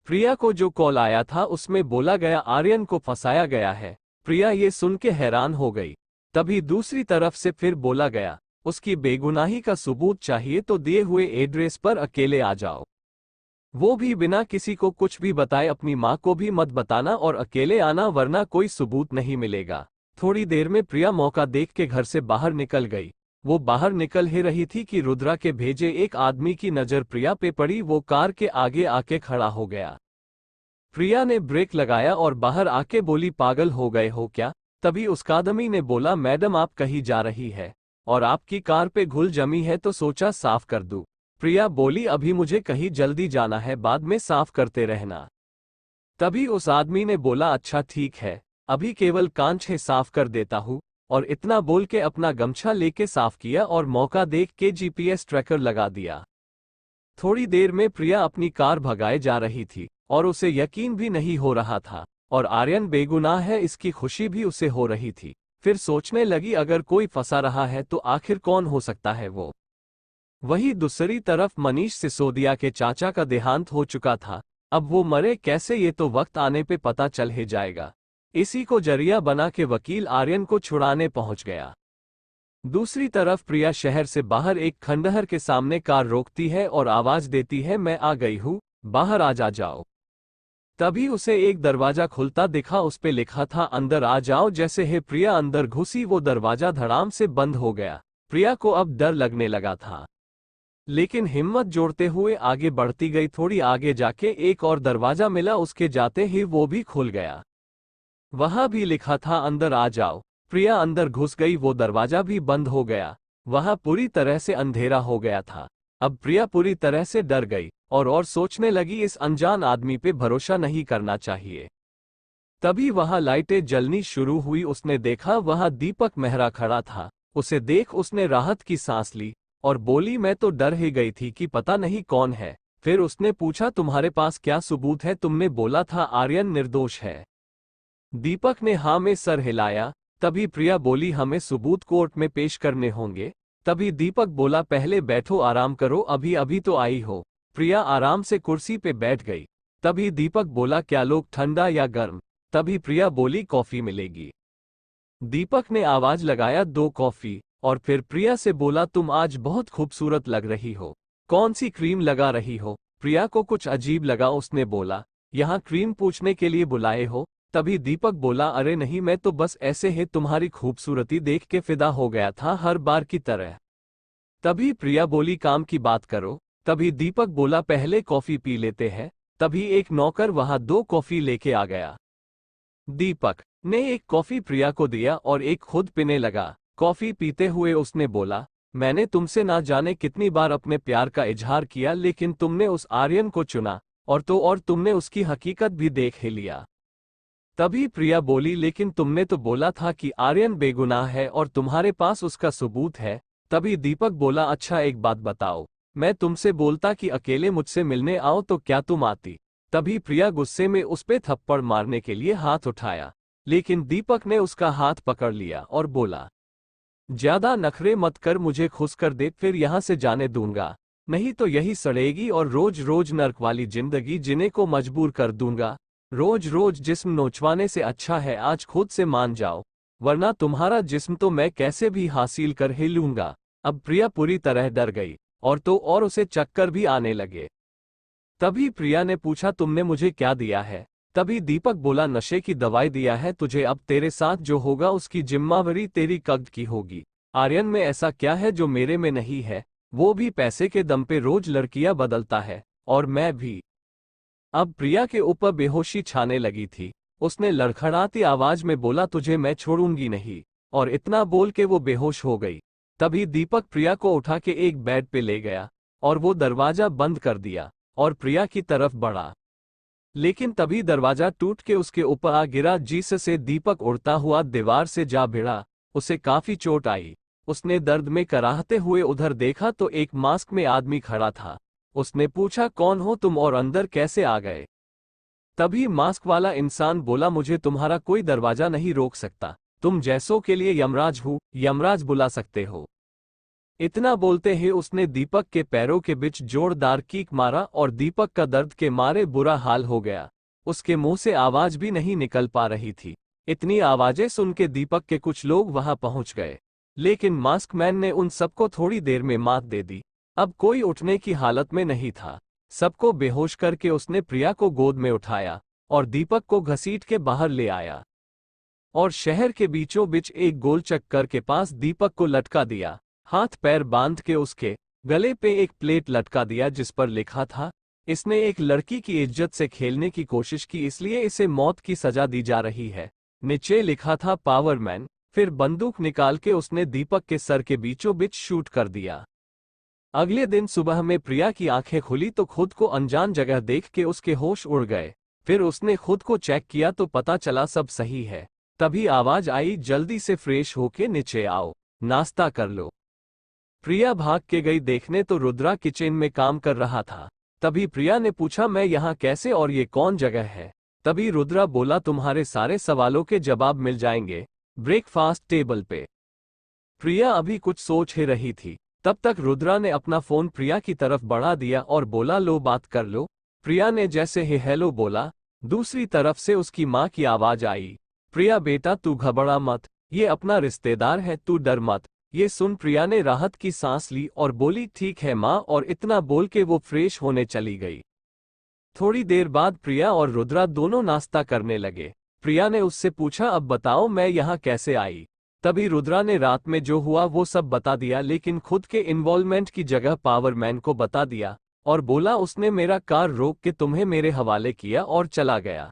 प्रिया को जो कॉल आया था उसमें बोला गया आर्यन को फंसाया गया है। प्रिया ये सुन के हैरान हो गई। तभी दूसरी तरफ से फिर बोला गया उसकी बेगुनाही का सबूत चाहिए तो दिए हुए एड्रेस पर अकेले आ जाओ, वो भी बिना किसी को कुछ भी बताए। अपनी माँ को भी मत बताना और अकेले आना वरना कोई सबूत नहीं मिलेगा। थोड़ी देर में प्रिया मौका देख के घर से बाहर निकल गई। वो बाहर निकल ही रही थी कि रुद्रा के भेजे एक आदमी की नजर प्रिया पे पड़ी। वो कार के आगे आके खड़ा हो गया। प्रिया ने ब्रेक लगाया और बाहर आके बोली पागल हो गए हो क्या। तभी उस आदमी ने बोला मैडम आप कहीं जा रही है और आपकी कार पे घुल जमी है तो सोचा साफ कर दूं। प्रिया बोली अभी मुझे कहीं जल्दी जाना है, बाद में साफ करते रहना। तभी उस आदमी ने बोला अच्छा ठीक है, अभी केवल कांच है साफ कर देता हूँ। और इतना बोल के अपना गमछा लेके साफ किया और मौका देख के जीपीएस ट्रैकर लगा दिया। थोड़ी देर में प्रिया अपनी कार भगाए जा रही थी और उसे यकीन भी नहीं हो रहा था और आर्यन बेगुनाह है इसकी खुशी भी उसे हो रही थी। फिर सोचने लगी अगर कोई फंसा रहा है तो आखिर कौन हो सकता है वो। वहीं दूसरी तरफ मनीष सिसोदिया के चाचा का देहांत हो चुका था। अब वो मरे कैसे ये तो वक्त आने पे पता चल ही जाएगा। इसी को जरिया बना के वकील आर्यन को छुड़ाने पहुंच गया। दूसरी तरफ प्रिया शहर से बाहर एक खंडहर के सामने कार रोकती है और आवाज देती है मैं आ गई हूँ, बाहर आ जाओ। तभी उसे एक दरवाजा खुलता दिखा, उस पे लिखा था अंदर आ जाओ। जैसे ही प्रिया अंदर घुसी वो दरवाजा धड़ाम से बंद हो गया। प्रिया को अब डर लगने लगा था लेकिन हिम्मत जोड़ते हुए आगे बढ़ती गई। थोड़ी आगे जाके एक और दरवाजा मिला, उसके जाते ही वो भी खुल गया। वहां भी लिखा था अंदर आ जाओ। प्रिया अंदर घुस गई, वो दरवाजा भी बंद हो गया। वहां पूरी तरह से अंधेरा हो गया था। अब प्रिया पूरी तरह से डर गई और सोचने लगी इस अनजान आदमी पे भरोसा नहीं करना चाहिए। तभी वहां लाइटें जलनी शुरू हुई। उसने देखा वहां दीपक मेहरा खड़ा था। उसे देख उसने राहत की सांस ली और बोली मैं तो डर ही गई थी कि पता नहीं कौन है। फिर उसने पूछा तुम्हारे पास क्या सबूत है, तुमने बोला था आर्यन निर्दोष है। दीपक ने हाँ में सर हिलाया। तभी प्रिया बोली हमें सबूत कोर्ट में पेश करने होंगे। तभी दीपक बोला पहले बैठो आराम करो, अभी अभी तो आई हो। प्रिया आराम से कुर्सी पे बैठ गई। तभी दीपक बोला क्या लोग ठंडा या गर्म। तभी प्रिया बोली कॉफी मिलेगी। दीपक ने आवाज लगाया 2 कॉफी और फिर प्रिया से बोला तुम आज बहुत खूबसूरत लग रही हो, कौन सी क्रीम लगा रही हो। प्रिया को कुछ अजीब लगा, उसने बोला यहाँ क्रीम पूछने के लिए बुलाए हो। तभी दीपक बोला अरे नहीं, मैं तो बस ऐसे ही तुम्हारी खूबसूरती देख के फिदा हो गया था हर बार की तरह। तभी प्रिया बोली काम की बात करो। तभी दीपक बोला पहले कॉफी पी लेते हैं। तभी एक नौकर वहां 2 कॉफी लेके आ गया। दीपक ने एक कॉफी प्रिया को दिया और एक खुद पीने लगा। कॉफी पीते हुए उसने बोला मैंने तुमसे ना जाने कितनी बार अपने प्यार का इजहार किया लेकिन तुमने उस आर्यन को चुना और तुमने उसकी हकीकत भी देख ही लिया। तभी प्रिया बोली लेकिन तुमने तो बोला था कि आर्यन बेगुनाह है और तुम्हारे पास उसका सबूत है। तभी दीपक बोला अच्छा एक बात बताओ, मैं तुमसे बोलता कि अकेले मुझसे मिलने आओ तो क्या तुम आती। तभी प्रिया गुस्से में उस पे थप्पड़ मारने के लिए हाथ उठाया लेकिन दीपक ने उसका हाथ पकड़ लिया और बोला ज्यादा नखरे मत कर, मुझे खुश कर दे फिर यहाँ से जाने दूंगा, नहीं तो यही सड़ेगी और रोज रोज नर्क वाली जिंदगी जीने को मजबूर कर दूंगा। रोज रोज जिस्म नोचवाने से अच्छा है आज खुद से मान जाओ, वरना तुम्हारा जिस्म तो मैं कैसे भी हासिल कर ही लूंगा। अब प्रिया पूरी तरह डर गई और उसे चक्कर भी आने लगे। तभी प्रिया ने पूछा तुमने मुझे क्या दिया है। तभी दीपक बोला नशे की दवाई दिया है तुझे, अब तेरे साथ जो होगा उसकी जिम्मेवारी तेरी कद की होगी। आर्यन में ऐसा क्या है जो मेरे में नहीं है, वो भी पैसे के दम पे रोज लड़कियां बदलता है और मैं भी। अब प्रिया के ऊपर बेहोशी छाने लगी थी। उसने लड़खड़ाती आवाज में बोला तुझे मैं छोड़ूंगी नहीं, और इतना बोल के वो बेहोश हो गई। तभी दीपक प्रिया को उठा के एक बेड पे ले गया और वो दरवाजा बंद कर दिया और प्रिया की तरफ बढ़ा। लेकिन तभी दरवाजा टूट के उसके ऊपर आ गिरा जिससे दीपक उड़ता हुआ दीवार से जा भिड़ा। उसे काफी चोट आई। उसने दर्द में कराहते हुए उधर देखा तो एक मास्क में आदमी खड़ा था। उसने पूछा कौन हो तुम और अंदर कैसे आ गए। तभी मास्क वाला इंसान बोला मुझे तुम्हारा कोई दरवाजा नहीं रोक सकता, तुम जैसों के लिए यमराज हूँ, यमराज बुला सकते हो। इतना बोलते ही उसने दीपक के पैरों के बीच जोरदार कीक मारा और दीपक का दर्द के मारे बुरा हाल हो गया। उसके मुंह से आवाज भी नहीं निकल पा रही थी। इतनी आवाजें सुन के दीपक के कुछ लोग वहां पहुंच गए, लेकिन मास्क मैन ने उन सबको थोड़ी देर में मात दे दी। अब कोई उठने की हालत में नहीं था। सबको बेहोश करके उसने प्रिया को गोद में उठाया और दीपक को घसीट के बाहर ले आया और शहर के बीचों बीच एक गोल चक्कर के पास दीपक को लटका दिया। हाथ पैर बांध के उसके गले पे एक प्लेट लटका दिया जिस पर लिखा था, इसने एक लड़की की इज्जत से खेलने की कोशिश की इसलिए इसे मौत की सजा दी जा रही है। नीचे लिखा था पावरमैन। फिर बंदूक निकाल के उसने दीपक के सर के बीचों बीच शूट कर दिया। अगले दिन सुबह में प्रिया की आंखें खुली तो खुद को अनजान जगह देख के उसके होश उड़ गए। फिर उसने खुद को चेक किया तो पता चला सब सही है। तभी आवाज आई, जल्दी से फ्रेश होके नीचे आओ, नाश्ता कर लो। प्रिया भाग के गई देखने तो रुद्रा किचन में काम कर रहा था। तभी प्रिया ने पूछा, मैं यहाँ कैसे और ये कौन जगह है? तभी रुद्रा बोला, तुम्हारे सारे सवालों के जवाब मिल जाएंगे ब्रेकफास्ट टेबल पे। प्रिया अभी कुछ सोच ही रही थी, तब तक रुद्रा ने अपना फोन प्रिया की तरफ बढ़ा दिया और बोला, लो बात कर लो। प्रिया ने जैसे ही हेलो बोला, दूसरी तरफ से उसकी माँ की आवाज आई, प्रिया बेटा तू घबरा मत, ये अपना रिश्तेदार है, तू डर मत। ये सुन प्रिया ने राहत की सांस ली और बोली, ठीक है माँ, और इतना बोल के वो फ्रेश होने चली गई। थोड़ी देर बाद प्रिया और रुद्रा दोनों नाश्ता करने लगे। प्रिया ने उससे पूछा, अब बताओ मैं यहाँ कैसे आई? तभी रुद्रा ने रात में जो हुआ वो सब बता दिया, लेकिन खुद के इन्वॉल्वमेंट की जगह पावरमैन को बता दिया और बोला, उसने मेरा कार रोक के तुम्हें मेरे हवाले किया और चला गया।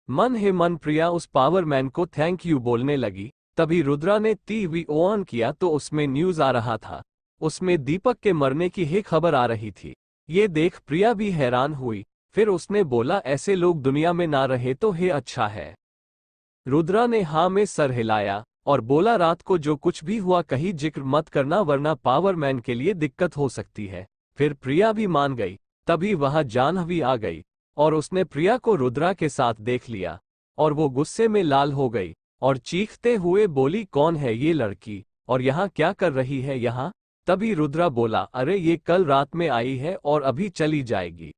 मन ही मन प्रिया उस पावरमैन को थैंक यू बोलने लगी। तभी रुद्रा ने टीवी ऑन किया तो उसमें न्यूज आ रहा था। उसमें दीपक के मरने की ही खबर आ रही थी। ये देख प्रिया भी हैरान हुई। फिर उसने बोला, ऐसे लोग दुनिया में ना रहे तो हे अच्छा है। रुद्रा ने हाँ में सर हिलाया और बोला, रात को जो कुछ भी हुआ कहीं जिक्र मत करना वरना पावरमैन के लिए दिक्कत हो सकती है। फिर प्रिया भी मान गई। तभी वहां जाह्नवी आ गई और उसने प्रिया को रुद्रा के साथ देख लिया और वो गुस्से में लाल हो गई और चीखते हुए बोली, कौन है ये लड़की और यहाँ क्या कर रही है यहाँ? तभी रुद्रा बोला, अरे ये कल रात में आई है और अभी चली जाएगी।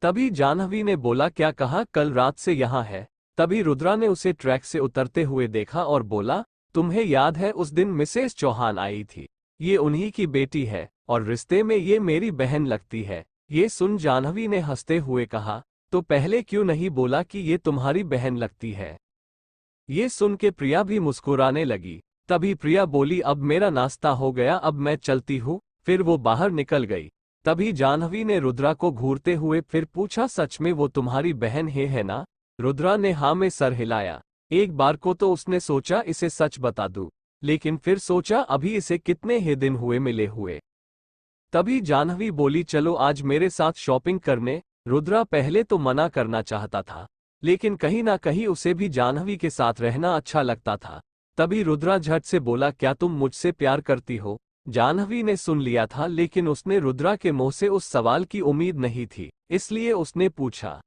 तभी जाह्नवी ने बोला, क्या कहा, कल रात से यहाँ है? तभी रुद्रा ने उसे ट्रैक से उतरते हुए देखा और बोला, तुम्हें याद है उस दिन मिसेस चौहान आई थी? ये उन्हीं की बेटी है और रिश्ते में ये मेरी बहन लगती है। ये सुन जाह्नवी ने हंसते हुए कहा, तो पहले क्यों नहीं बोला कि ये तुम्हारी बहन लगती है? ये सुन के प्रिया भी मुस्कुराने लगी। तभी प्रिया बोली, अब मेरा नाश्ता हो गया, अब मैं चलती हूँ। फिर वो बाहर निकल गई। तभी जाह्नवी ने रुद्रा को घूरते हुए फिर पूछा, सच में वो तुम्हारी बहन है ना? रुद्रा ने हाँ में सर हिलाया। एक बार को तो उसने सोचा इसे सच बता दूं, लेकिन फिर सोचा अभी इसे कितने ही दिन हुए मिले हुए। तभी जाह्नवी बोली, चलो आज मेरे साथ शॉपिंग करने। रुद्रा पहले तो मना करना चाहता था, लेकिन कहीं ना कहीं उसे भी जाह्नवी के साथ रहना अच्छा लगता था। तभी रुद्रा झट से बोला, क्या तुम मुझसे प्यार करती हो? जाह्नवी ने सुन लिया था, लेकिन उसने रुद्रा के मुंह से उस सवाल की उम्मीद नहीं थी, इसलिए उसने पूछा,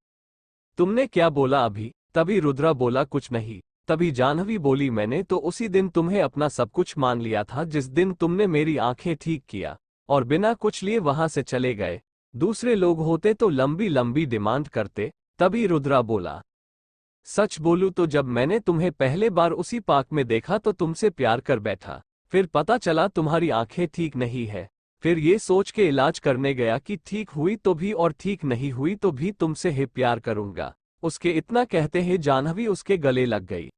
तुमने क्या बोला अभी? तभी रुद्रा बोला, कुछ नहीं। तभी जाह्नवी बोली, मैंने तो उसी दिन तुम्हें अपना सब कुछ मान लिया था जिस दिन तुमने मेरी आंखें ठीक किया और बिना कुछ लिए वहां से चले गए। दूसरे लोग होते तो लंबी लंबी डिमांड करते। तभी रुद्रा बोला, सच बोलूं तो जब मैंने तुम्हें पहले बार उसी पार्क में देखा तो तुमसे प्यार कर बैठा। फिर पता चला तुम्हारी आंखें ठीक नहीं है। फिर ये सोच के इलाज करने गया कि ठीक हुई तो भी और ठीक नहीं हुई तो भी तुमसे ही प्यार करूंगा। उसके इतना कहते ही जाह्नवी उसके गले लग गई।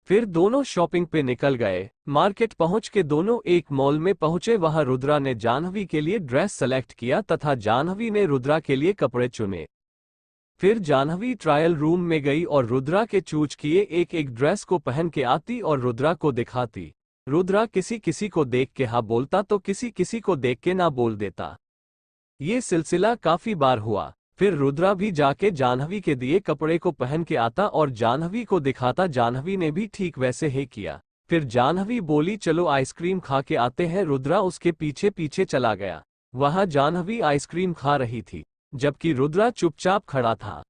फिर दोनों शॉपिंग पे निकल गए। मार्केट पहुंच के दोनों एक मॉल में पहुंचे। वहां रुद्रा ने जाह्नवी के लिए ड्रेस सेलेक्ट किया तथा जाह्नवी ने रुद्रा के लिए कपड़े चुने। फिर जाह्नवी ट्रायल रूम में गई और रुद्रा के चूज किए एक एक ड्रेस को पहन के आती और रुद्रा को दिखाती। रुद्रा किसी किसी को देख के हाँ बोलता तो किसी किसी को देख के ना बोल देता। ये सिलसिला काफी बार हुआ। फिर रुद्रा भी जाके जाह्नवी के दिए कपड़े को पहन के आता और जाह्नवी को दिखाता। जाह्नवी ने भी ठीक वैसे ही किया। फिर जाह्नवी बोली, चलो आइसक्रीम खा के आते हैं। रुद्रा उसके पीछे पीछे चला गया। वहां जाह्नवी आइसक्रीम खा रही थी, जबकि रुद्रा चुपचाप खड़ा था।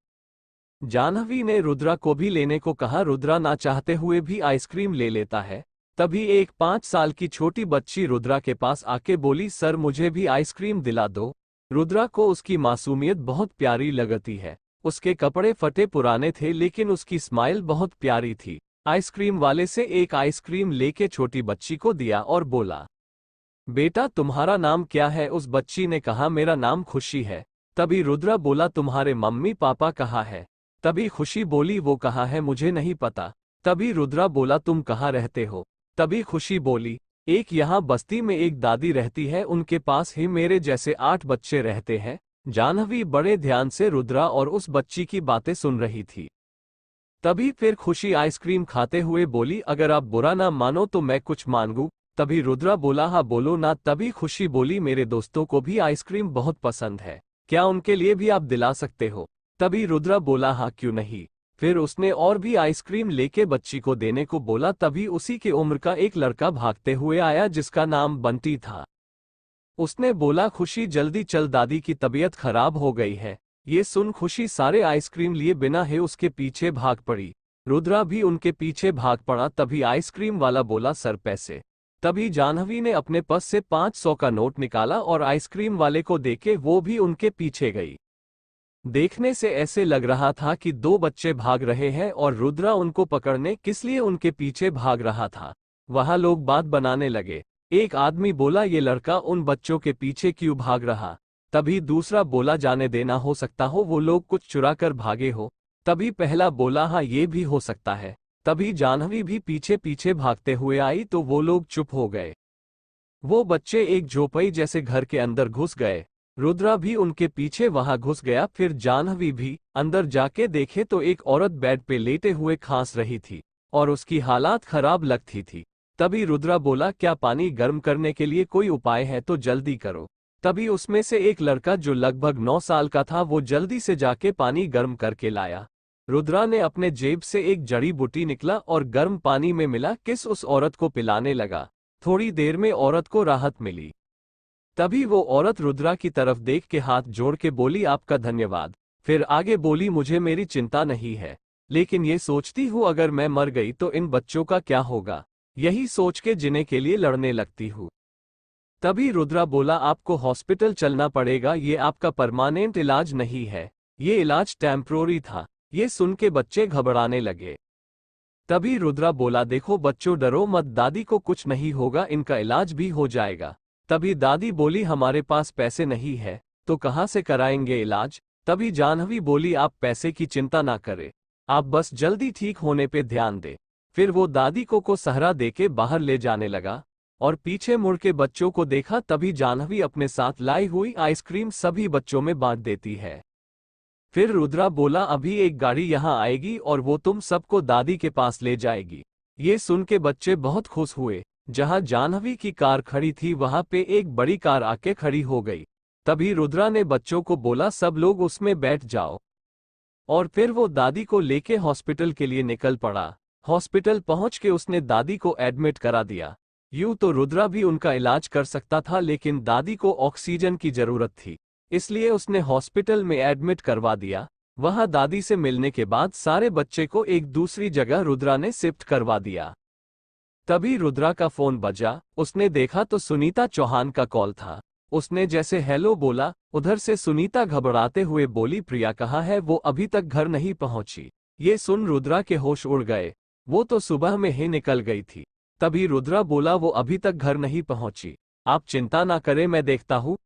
जाह्नवी ने रुद्रा को भी लेने को कहा। रुद्रा ना चाहते हुए भी आइसक्रीम ले लेता है। तभी एक 5 साल की छोटी बच्ची रुद्रा के पास आके बोली, सर मुझे भी आइसक्रीम दिला दो। रुद्रा को उसकी मासूमियत बहुत प्यारी लगती है। उसके कपड़े फटे पुराने थे लेकिन उसकी स्माइल बहुत प्यारी थी। आइसक्रीम वाले से एक आइसक्रीम लेके छोटी बच्ची को दिया और बोला, बेटा तुम्हारा नाम क्या है? उस बच्ची ने कहा, मेरा नाम खुशी है। तभी रुद्रा बोला, तुम्हारे मम्मी पापा कहाँ है? तभी खुशी बोली, वो कहाँ है मुझे नहीं पता। तभी रुद्रा बोला, तुम कहाँ रहते हो? तभी खुशी बोली, एक यहाँ बस्ती में एक दादी रहती है, उनके पास ही मेरे जैसे 8 बच्चे रहते हैं। जाह्नवी बड़े ध्यान से रुद्रा और उस बच्ची की बातें सुन रही थी। तभी फिर खुशी आइसक्रीम खाते हुए बोली, अगर आप बुरा ना मानो तो मैं कुछ मांगू? तभी रुद्रा बोला, हाँ बोलो ना। तभी खुशी बोली, मेरे दोस्तों को भी आइसक्रीम बहुत पसंद है, क्या उनके लिए भी आप दिला सकते हो? तभी रुद्रा बोला, हाँ क्यों नहीं। फिर उसने और भी आइसक्रीम लेके बच्ची को देने को बोला। तभी उसी की उम्र का एक लड़का भागते हुए आया जिसका नाम बंटी था। उसने बोला, खुशी जल्दी चल, दादी की तबीयत खराब हो गई है। ये सुन खुशी सारे आइसक्रीम लिए बिना है उसके पीछे भाग पड़ी। रुद्रा भी उनके पीछे भाग पड़ा। तभी आइसक्रीम वाला बोला, सर पैसे। तभी जाह्नवी ने अपने पर्स से 500 का नोट निकाला और आइसक्रीम वाले को देके वो भी उनके पीछे गई। देखने से ऐसे लग रहा था कि 2 बच्चे भाग रहे हैं और रुद्रा उनको पकड़ने किस लिए उनके पीछे भाग रहा था। वहां लोग बात बनाने लगे। एक आदमी बोला, ये लड़का उन बच्चों के पीछे क्यों भाग रहा? तभी दूसरा बोला, जाने देना, हो सकता हो वो लोग कुछ चुरा कर भागे हो। तभी पहला बोला, हाँ ये भी हो सकता है। तभी जाह्नवी भी पीछे पीछे भागते हुए आई तो वो लोग चुप हो गए। वो बच्चे एक झोपड़ी जैसे घर के अंदर घुस गए। रुद्रा भी उनके पीछे वहां घुस गया। फिर जाह्नवी भी अंदर जाके देखे तो एक औरत बेड पे लेटे हुए खांस रही थी और उसकी हालात खराब लगती थी। तभी रुद्रा बोला, क्या पानी गर्म करने के लिए कोई उपाय है तो जल्दी करो। तभी उसमें से एक लड़का जो लगभग 9 साल का था वो जल्दी से जाके पानी गर्म करके लाया। रुद्रा ने अपने जेब से एक जड़ी बूटी निकला और गर्म पानी में मिला किस उस औरत को पिलाने लगा। थोड़ी देर में औरत को राहत मिली। तभी वो औरत रुद्रा की तरफ देख के हाथ जोड़ के बोली, आपका धन्यवाद। फिर आगे बोली, मुझे मेरी चिंता नहीं है, लेकिन ये सोचती हूँ अगर मैं मर गई तो इन बच्चों का क्या होगा। यही सोच के जिने के लिए लड़ने लगती हूँ। तभी रुद्रा बोला, आपको हॉस्पिटल चलना पड़ेगा, ये आपका परमानेंट इलाज नहीं है, ये इलाज टेम्परोरी था। ये सुन के बच्चे घबराने लगे। तभी रुद्रा बोला, देखो बच्चों डरो मत, दादी को कुछ नहीं होगा, इनका इलाज भी हो जाएगा। तभी दादी बोली, हमारे पास पैसे नहीं है तो कहाँ से कराएंगे इलाज? तभी जाह्नवी बोली, आप पैसे की चिंता ना करें, आप बस जल्दी ठीक होने पे ध्यान दें। फिर वो दादी को सहारा देके बाहर ले जाने लगा और पीछे मुड़ के बच्चों को देखा। तभी जाह्नवी अपने साथ लाई हुई आइसक्रीम सभी बच्चों में बांट देती है। फिर रुद्रा बोला, अभी एक गाड़ी यहाँ आएगी और वो तुम सबको दादी के पास ले जाएगी। ये सुन के बच्चे बहुत खुश हुए। जहां जाह्नवी की कार खड़ी थी वहां पे एक बड़ी कार आके खड़ी हो गई। तभी रुद्रा ने बच्चों को बोला, सब लोग उसमें बैठ जाओ। और फिर वो दादी को लेके हॉस्पिटल के लिए निकल पड़ा। हॉस्पिटल पहुंच के उसने दादी को एडमिट करा दिया। यूं तो रुद्रा भी उनका इलाज कर सकता था लेकिन दादी को ऑक्सीजन की जरूरत थी, इसलिए उसने हॉस्पिटल में एडमिट करवा दिया। वहां दादी से मिलने के बाद सारे बच्चे को एक दूसरी जगह रुद्रा ने शिफ्ट करवा दिया। तभी रुद्रा का फोन बजा। उसने देखा तो सुनीता चौहान का कॉल था। उसने जैसे हेलो बोला, उधर से सुनीता घबराते हुए बोली, प्रिया कहाँ है? वो अभी तक घर नहीं पहुंची। ये सुन रुद्रा के होश उड़ गए, वो तो सुबह में ही निकल गई थी। तभी रुद्रा बोला, वो अभी तक घर नहीं पहुंची, आप चिंता ना करें, मैं देखता हूँ।